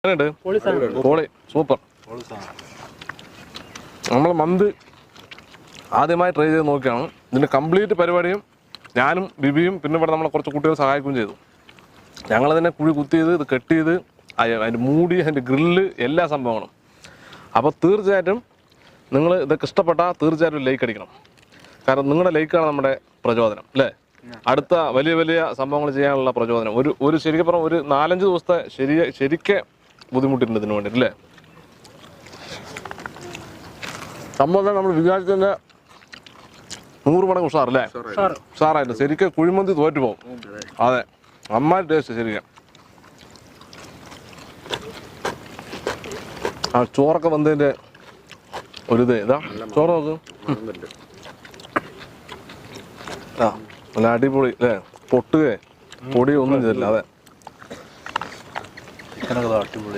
പൊളി സൂപ്പർ. നമ്മൾ മന്ത് ആദ്യമായി ട്രൈ ചെയ്ത് നോക്കിയാണ്. ഇതിൻ്റെ കംപ്ലീറ്റ് പരിപാടിയും ഞാനും ബിബിയും പിന്നെ ഇവിടെ നമ്മളെ കുറച്ച് കുട്ടികൾ സഹായിക്കുകയും ചെയ്തു. ഞങ്ങളതിനെ കുഴി കുത്തി ചെയ്ത് ഇത് കെട്ട് ചെയ്ത് അതിൻ്റെ മൂടി അതിൻ്റെ ഗ്രില്ല് എല്ലാ സംഭവങ്ങളും. അപ്പോൾ തീർച്ചയായിട്ടും നിങ്ങൾ ഇതൊക്കെ ഇഷ്ടപ്പെട്ടാൽ തീർച്ചയായിട്ടും ലൈക്ക് അടിക്കണം. കാരണം നിങ്ങളുടെ ലൈക്കാണ് നമ്മുടെ പ്രചോദനം അല്ലേ, അടുത്ത വലിയ വലിയ സംഭവങ്ങൾ ചെയ്യാനുള്ള പ്രചോദനം. ഒരു ശരിക്കും പറഞ്ഞാൽ ഒരു 4-5 ദിവസത്തെ ശരിക്ക് ബുദ്ധിമുട്ടുണ്ട് ഇതിനു വേണ്ടി അല്ലേ. സംഭവം നമ്മൾ വിചാരിച്ചതിൻ്റെ 100 മടങ്ങ് ഉഷാറല്ലേ, ഉഷാറായിട്ട് ശരിക്കും കുഴിമന്തി തോറ്റു പോകും. അതെ, അമ്മാരി ടേസ്റ്റ് ശരിക്കും. ആ ചോറൊക്കെ വന്നതിൻ്റെ ഒരിത് ഇതാ ചോറ് നോക്ക്. ആ നല്ല അടിപൊളി അല്ലേ, പൊട്ടുകയെ പൊടി ഒന്നും ചെയ്തില്ല. അതെ, ചിക്കനൊക്കെ അടിപൊളി.